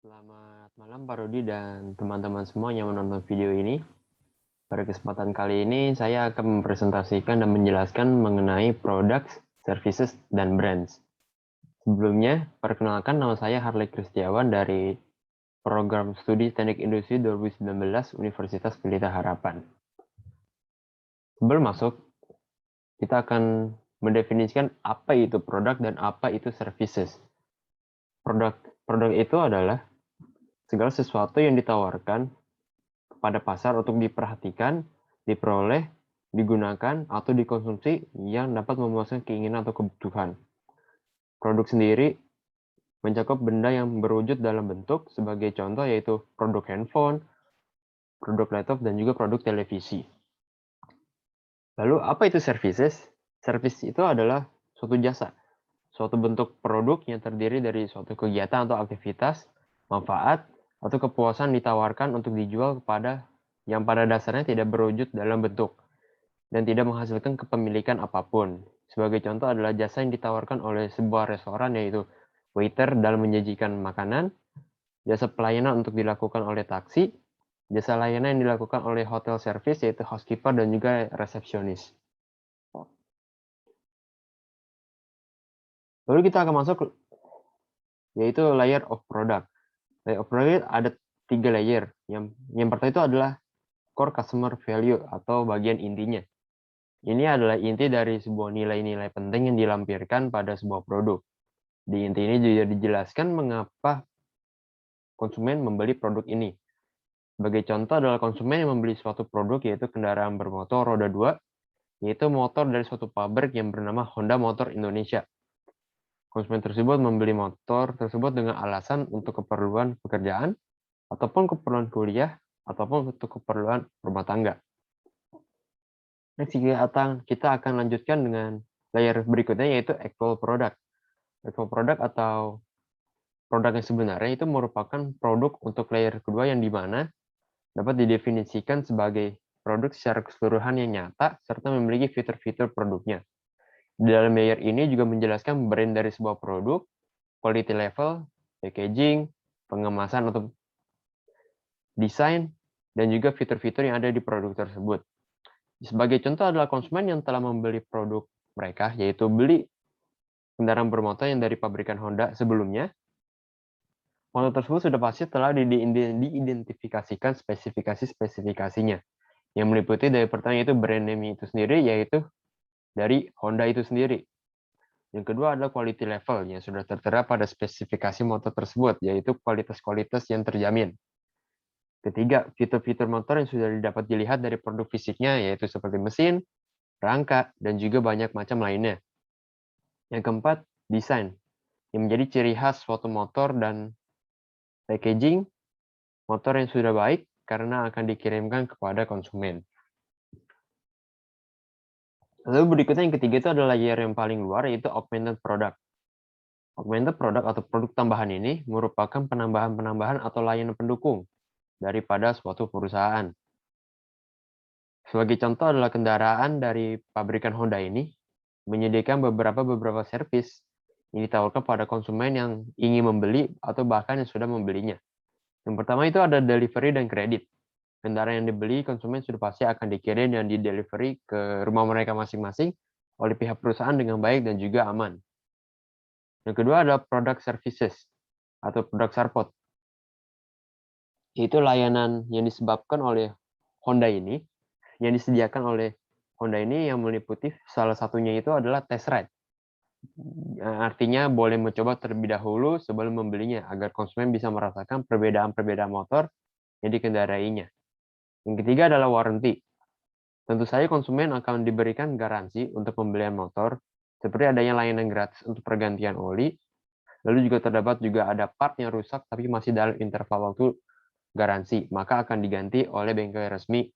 Selamat malam Pak Rudi dan teman-teman semua yang menonton video ini. Pada kesempatan kali ini saya akan mempresentasikan dan menjelaskan mengenai products, services, dan brands. Sebelumnya, perkenalkan nama saya Harley Kristiawan dari Program Studi Teknik Industri 2019 Universitas Pelita Harapan. Sebelum masuk, kita akan mendefinisikan apa itu produk dan apa itu services. Produk itu adalah segala sesuatu yang ditawarkan pada pasar untuk diperhatikan, diperoleh, digunakan, atau dikonsumsi yang dapat memuaskan keinginan atau kebutuhan. Produk sendiri mencakup benda yang berwujud dalam bentuk, sebagai contoh yaitu produk handphone, produk laptop, dan juga produk televisi. Lalu apa itu services? Service itu adalah suatu jasa, suatu bentuk produk yang terdiri dari suatu kegiatan atau aktivitas, manfaat, atau kepuasan ditawarkan untuk dijual kepada yang pada dasarnya tidak berwujud dalam bentuk dan tidak menghasilkan kepemilikan apapun. Sebagai contoh adalah jasa yang ditawarkan oleh sebuah restoran yaitu waiter dalam menyajikan makanan, jasa pelayanan untuk dilakukan oleh taksi, jasa layanan yang dilakukan oleh hotel service yaitu housekeeper dan juga resepsionis. Lalu kita akan masuk yaitu layer of product. Layer of product ada 3 layer. Yang pertama itu adalah core customer value atau bagian intinya. Ini adalah inti dari sebuah nilai-nilai penting yang dilampirkan pada sebuah produk. Di inti ini juga dijelaskan mengapa konsumen membeli produk ini. Sebagai contoh adalah konsumen yang membeli suatu produk yaitu kendaraan bermotor roda 2, yaitu motor dari suatu pabrik yang bernama Honda Motor Indonesia. Konsumen tersebut membeli motor tersebut dengan alasan untuk keperluan pekerjaan, ataupun keperluan kuliah, ataupun untuk keperluan rumah tangga. Next, kita akan lanjutkan dengan layer berikutnya yaitu actual product. Actual product atau produk yang sebenarnya itu merupakan produk untuk layer kedua yang dimana dapat didefinisikan sebagai produk secara keseluruhan yang nyata serta memiliki fitur-fitur produknya. Di dalam layer ini juga menjelaskan brand dari sebuah produk, quality level, packaging, pengemasan atau desain, dan juga fitur-fitur yang ada di produk tersebut. Sebagai contoh adalah konsumen yang telah membeli produk mereka, yaitu beli kendaraan bermotor yang dari pabrikan Honda sebelumnya. Motor tersebut sudah pasti telah diidentifikasikan spesifikasi-spesifikasinya, yang meliputi dari pertama yaitu brand name itu sendiri, yaitu dari Honda itu sendiri. Yang kedua adalah quality level, yang sudah tertera pada spesifikasi motor tersebut, yaitu kualitas-kualitas yang terjamin. Ketiga, fitur-fitur motor yang sudah dapat dilihat dari produk fisiknya, yaitu seperti mesin, rangka, dan juga banyak macam lainnya. Yang keempat, desain, yang menjadi ciri khas suatu motor dan packaging motor yang sudah baik karena akan dikirimkan kepada konsumen. Lalu berikutnya yang ketiga itu adalah layer yang paling luar yaitu augmented product. Augmented product atau produk tambahan ini merupakan penambahan-penambahan atau layanan pendukung daripada suatu perusahaan. Sebagai contoh adalah kendaraan dari pabrikan Honda ini menyediakan beberapa servis yang ditawarkan pada konsumen yang ingin membeli atau bahkan yang sudah membelinya. Yang pertama itu ada delivery dan kredit. Kendaraan yang dibeli konsumen sudah pasti akan dikirim dan di-delivery ke rumah mereka masing-masing oleh pihak perusahaan dengan baik dan juga aman. Yang kedua adalah product services atau produk sarpot. Itu layanan yang disebabkan oleh Honda ini, yang disediakan oleh Honda ini yang meliputi salah satunya itu adalah test ride. Artinya boleh mencoba terlebih dahulu sebelum membelinya agar konsumen bisa merasakan perbedaan-perbedaan motor yang dikendarainya. Yang ketiga adalah warranty. Tentu saja konsumen akan diberikan garansi untuk pembelian motor, seperti adanya layanan gratis untuk pergantian oli, lalu juga terdapat juga ada part yang rusak tapi masih dalam interval waktu garansi, maka akan diganti oleh bengkel resmi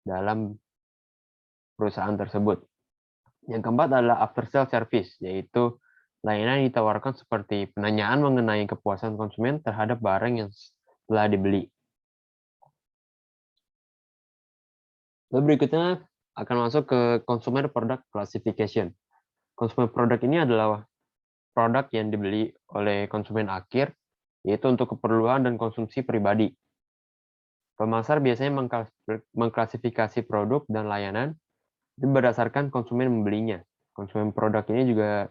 dalam perusahaan tersebut. Yang keempat adalah after sale service, yaitu layanan yang ditawarkan seperti penanyaan mengenai kepuasan konsumen terhadap barang yang telah dibeli. Lalu berikutnya akan masuk ke consumer product classification. Consumer product ini adalah produk yang dibeli oleh konsumen akhir yaitu untuk keperluan dan konsumsi pribadi. Pemasar biasanya mengklasifikasi produk dan layanan itu berdasarkan konsumen membelinya. Konsumen produk ini juga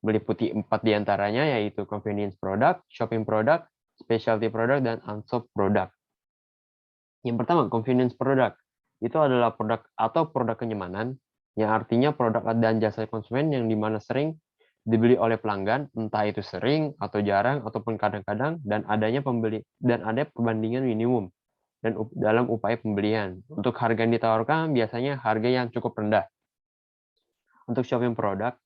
meliputi 4 diantaranya, yaitu convenience product, shopping product, specialty product, dan unsold product. Yang pertama, convenience product. Itu adalah produk atau produk kenyamanan, yang artinya produk dan jasa konsumen yang dimana sering dibeli oleh pelanggan, entah itu sering atau jarang ataupun kadang-kadang, dan adanya ada perbandingan minimum dan dalam upaya pembelian. Untuk harga yang ditawarkan biasanya harga yang cukup rendah. Untuk shopping product,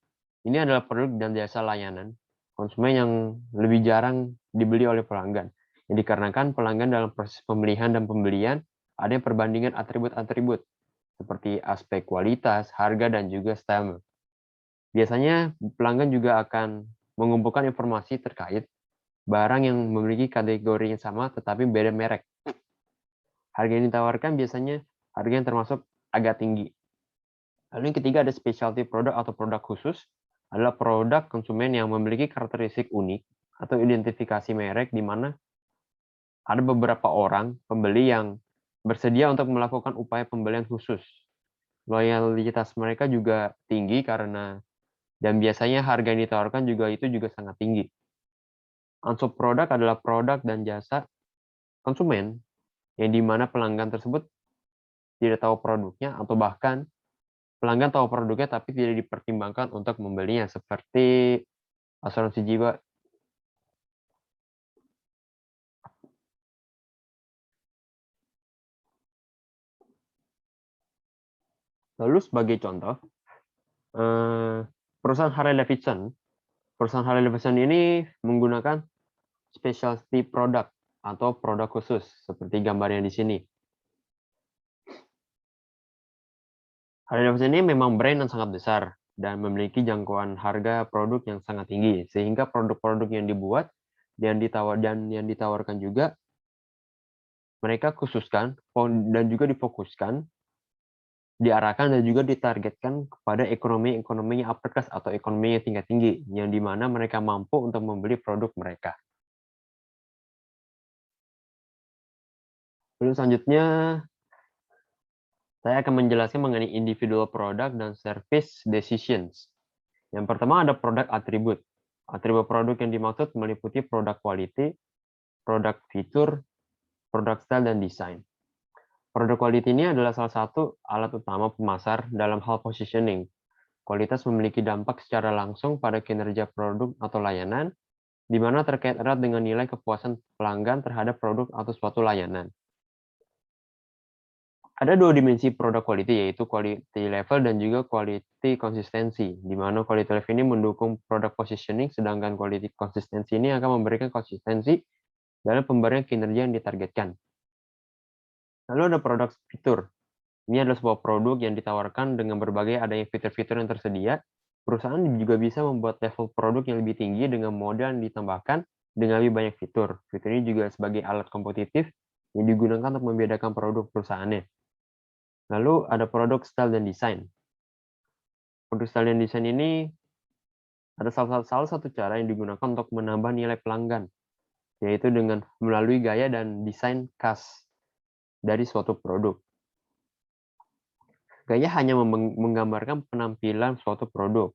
ini adalah produk dan jasa layanan konsumen yang lebih jarang dibeli oleh pelanggan. Yang dikarenakan pelanggan dalam proses pemilihan dan pembelian ada perbandingan atribut-atribut seperti aspek kualitas, harga, dan juga style. Biasanya pelanggan juga akan mengumpulkan informasi terkait barang yang memiliki kategori yang sama tetapi beda merek. Harga yang ditawarkan biasanya harga yang termasuk agak tinggi. Lalu yang ketiga ada specialty product atau produk khusus, adalah produk konsumen yang memiliki karakteristik unik atau identifikasi merek di mana ada beberapa orang pembeli yang bersedia untuk melakukan upaya pembelian khusus. Loyalitas mereka juga tinggi dan biasanya harga yang ditawarkan juga sangat tinggi. Unsold product adalah produk dan jasa konsumen yang di mana pelanggan tersebut tidak tahu produknya atau bahkan pelanggan tahu produknya tapi tidak dipertimbangkan untuk membelinya, seperti asuransi jiwa. Lalu sebagai contoh, perusahaan Harley Davidson. Perusahaan Harley Davidson ini menggunakan specialty product atau produk khusus seperti gambarnya di sini. Harley Davidson ini memang brand yang sangat besar dan memiliki jangkauan harga produk yang sangat tinggi, sehingga produk-produk yang dibuat dan ditawarkan juga mereka khususkan dan juga difokuskan, diarahkan dan juga ditargetkan kepada ekonomi yang upper class atau ekonomi yang tingkat tinggi, yang di mana mereka mampu untuk membeli produk mereka. Lalu selanjutnya, saya akan menjelaskan mengenai individual product dan service decisions. Yang pertama ada produk atribut. Atribut produk yang dimaksud meliputi produk quality, produk fitur, produk style, dan desain. Produk quality ini adalah salah satu alat utama pemasar dalam hal positioning. Kualitas memiliki dampak secara langsung pada kinerja produk atau layanan, di mana terkait erat dengan nilai kepuasan pelanggan terhadap produk atau suatu layanan. Ada dua dimensi produk quality, yaitu quality level dan juga quality konsistensi, di mana quality level ini mendukung produk positioning, sedangkan quality konsistensi ini akan memberikan konsistensi dalam pemberian kinerja yang ditargetkan. Lalu ada produk fitur. Ini adalah sebuah produk yang ditawarkan dengan berbagai adanya fitur-fitur yang tersedia. Perusahaan juga bisa membuat level produk yang lebih tinggi dengan modal yang ditambahkan dengan lebih banyak fitur. Fitur ini juga sebagai alat kompetitif yang digunakan untuk membedakan produk perusahaannya. Lalu ada produk style dan desain. Produk style dan desain ini ada salah satu cara yang digunakan untuk menambah nilai pelanggan, yaitu dengan melalui gaya dan desain khas dari suatu produk. Gaya hanya menggambarkan penampilan suatu produk.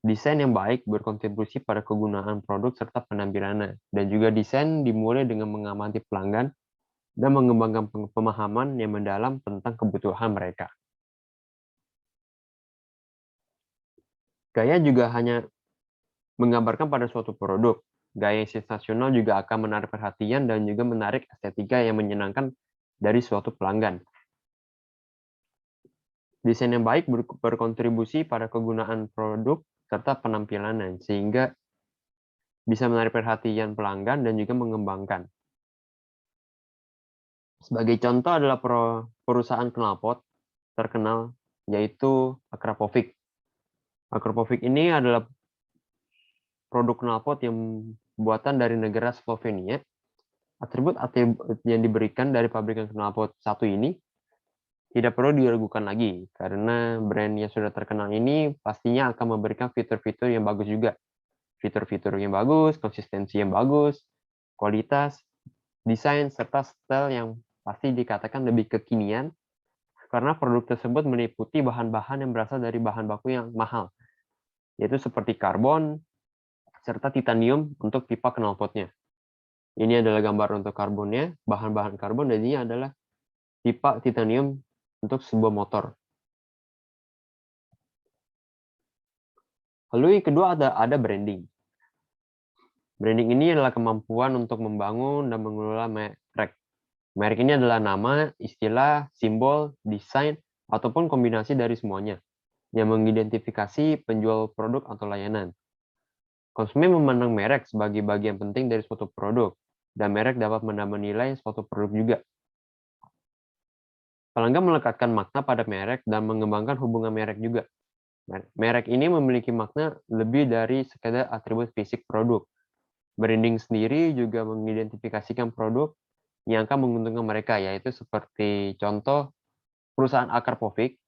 Desain yang baik berkontribusi pada kegunaan produk serta penampilannya, dan juga desain dimulai dengan mengamati pelanggan dan mengembangkan pemahaman yang mendalam tentang kebutuhan mereka. Gaya juga hanya menggambarkan pada suatu produk. Gaya yang sensasional juga akan menarik perhatian dan juga menarik estetika yang menyenangkan dari suatu pelanggan. Desain yang baik berkontribusi pada kegunaan produk serta penampilannya, sehingga bisa menarik perhatian pelanggan dan juga mengembangkan. Sebagai contoh adalah perusahaan knalpot terkenal, yaitu Akrapovic. Akrapovic ini adalah produk knalpot yang buatan dari negara Slovenia. Atribut yang diberikan dari pabrikan knalpot satu ini tidak perlu diragukan lagi, karena brand yang sudah terkenal ini pastinya akan memberikan fitur-fitur yang bagus juga. Fitur-fitur yang bagus, konsistensi yang bagus, kualitas, desain, serta style yang pasti dikatakan lebih kekinian karena produk tersebut meliputi bahan-bahan yang berasal dari bahan baku yang mahal, yaitu seperti karbon, serta titanium untuk pipa knalpotnya. Ini adalah gambar untuk karbonnya, bahan-bahan karbon, dan ini adalah pipa titanium untuk sebuah motor. Lalu yang kedua ada branding. Branding ini adalah kemampuan untuk membangun dan mengelola merek. Merek ini adalah nama, istilah, simbol, desain, ataupun kombinasi dari semuanya yang mengidentifikasi penjual produk atau layanan. Konsumen memandang merek sebagai bagian penting dari suatu produk, dan merek dapat menambah nilai suatu produk juga. Pelanggan melekatkan makna pada merek dan mengembangkan hubungan merek juga. Merek ini memiliki makna lebih dari sekedar atribut fisik produk. Branding sendiri juga mengidentifikasikan produk yang akan menguntungkan mereka, yaitu seperti contoh perusahaan Akarpovik.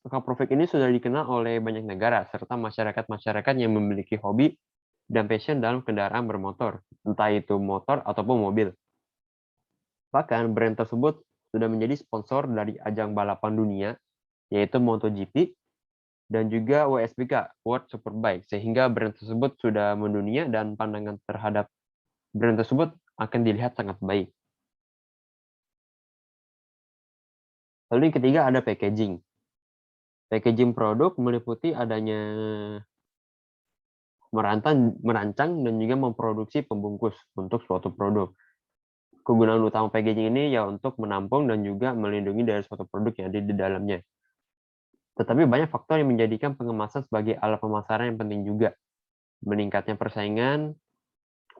Akarpovik ini sudah dikenal oleh banyak negara, serta masyarakat-masyarakat yang memiliki hobi dan passion dalam kendaraan bermotor, entah itu motor ataupun mobil. Bahkan brand tersebut sudah menjadi sponsor dari ajang balapan dunia, yaitu MotoGP, dan juga WSBK, World Superbike, sehingga brand tersebut sudah mendunia dan pandangan terhadap brand tersebut akan dilihat sangat baik. Lalu yang ketiga ada packaging. Packaging produk meliputi adanya merancang dan juga memproduksi pembungkus untuk suatu produk. Kegunaan utama packaging ini ya untuk menampung dan juga melindungi dari suatu produk yang ada di dalamnya. Tetapi banyak faktor yang menjadikan pengemasan sebagai alat pemasaran yang penting juga. Meningkatnya persaingan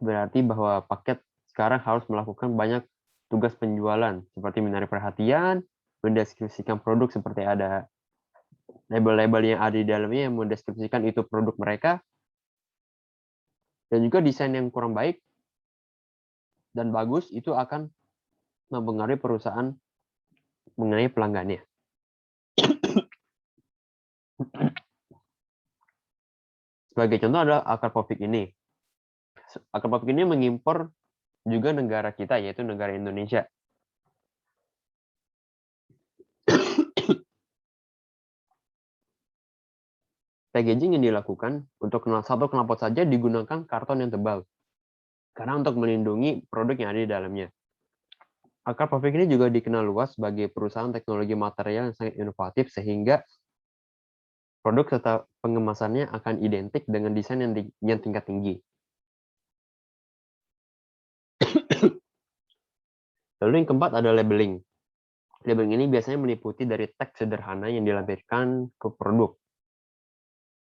berarti bahwa paket sekarang harus melakukan banyak tugas penjualan, seperti menarik perhatian, mendeskripsikan produk seperti ada label-label yang ada di dalamnya yang mendeskripsikan itu produk mereka, dan juga desain yang kurang baik dan bagus itu akan mempengaruhi perusahaan mengenai pelanggannya. Sebagai contoh adalah Akarpovik ini. Akarpovik ini mengimpor juga negara kita, yaitu negara Indonesia. Packaging yang dilakukan untuk satu knalpot saja digunakan karton yang tebal, karena untuk melindungi produk yang ada di dalamnya. Akarpovik ini juga dikenal luas sebagai perusahaan teknologi material yang sangat inovatif, sehingga produk serta pengemasannya akan identik dengan desain yang tingkat tinggi. Lalu yang keempat ada labeling. Labeling ini biasanya meliputi dari teks sederhana yang dilampirkan ke produk.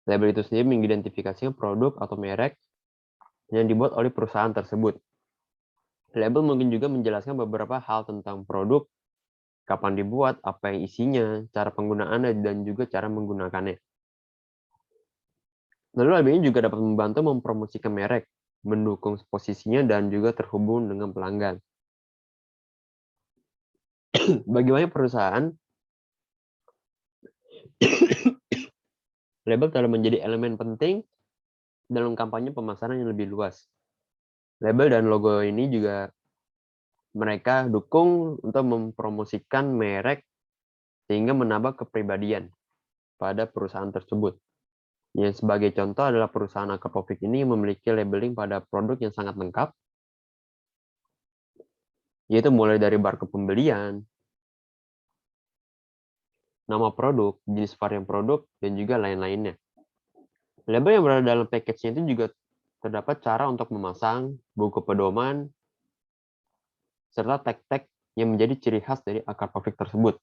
Label itu sendiri mengidentifikasi produk atau merek yang dibuat oleh perusahaan tersebut. Label mungkin juga menjelaskan beberapa hal tentang produk, kapan dibuat, apa yang isinya, cara penggunaannya, dan juga cara menggunakannya. Lalu label ini juga dapat membantu mempromosikan merek, mendukung posisinya, dan juga terhubung dengan pelanggan. Bagi banyak perusahaan, label telah menjadi elemen penting dalam kampanye pemasaran yang lebih luas. Label dan logo ini juga mereka dukung untuk mempromosikan merek sehingga menambah kepribadian pada perusahaan tersebut. Yang sebagai contoh adalah perusahaan Akarpovik ini memiliki labeling pada produk yang sangat lengkap, yaitu mulai dari barcode pembelian, nama produk, jenis varian produk, dan juga lain-lainnya. Label yang berada dalam package-nya itu juga terdapat cara untuk memasang, buku pedoman, serta tag-tag yang menjadi ciri khas dari Akarpovik tersebut.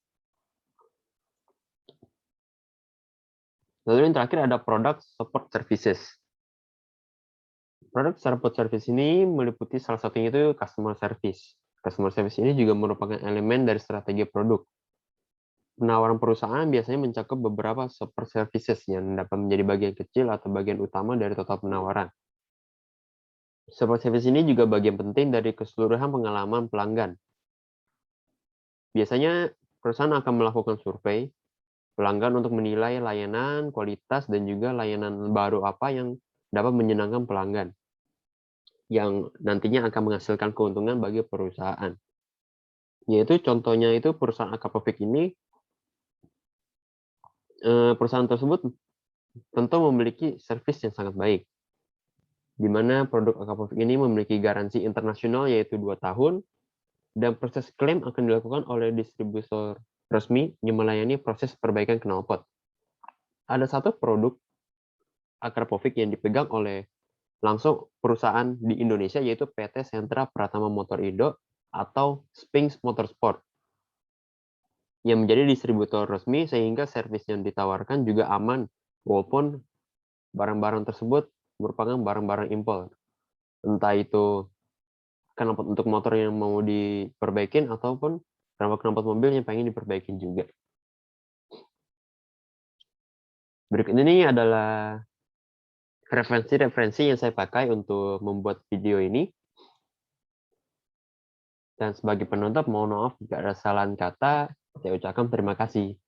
Lalu yang terakhir ada product support services. Product support service ini meliputi salah satunya itu customer service. Customer service ini juga merupakan elemen dari strategi produk. Penawaran perusahaan biasanya mencakup beberapa support services yang dapat menjadi bagian kecil atau bagian utama dari total penawaran. Support service ini juga bagian penting dari keseluruhan pengalaman pelanggan. Biasanya perusahaan akan melakukan survei pelanggan untuk menilai layanan, kualitas, dan juga layanan baru apa yang dapat menyenangkan pelanggan. yang nantinya akan menghasilkan keuntungan bagi perusahaan. Yaitu contohnya itu perusahaan Aquapovic ini, perusahaan tersebut tentu memiliki servis yang sangat baik, di mana produk Aquapovic ini memiliki garansi internasional yaitu 2 tahun, dan proses klaim akan dilakukan oleh distributor resmi yang melayani proses perbaikan knalpot. Ada satu produk Aquapovic yang dipegang oleh langsung perusahaan di Indonesia yaitu PT Sentra Pratama Motor Indo atau Sphinx Motorsport yang menjadi distributor resmi sehingga servis yang ditawarkan juga aman walaupun barang-barang tersebut merupakan barang-barang impor. Entah itu knalpot untuk motor yang mau diperbaikin ataupun knalpot mobil yang pengen diperbaikin juga. Berikut ini adalah referensi-referensi yang saya pakai untuk membuat video ini. Dan sebagai penutup, mohon maaf jika ada kesalahan kata. Saya ucapkan terima kasih.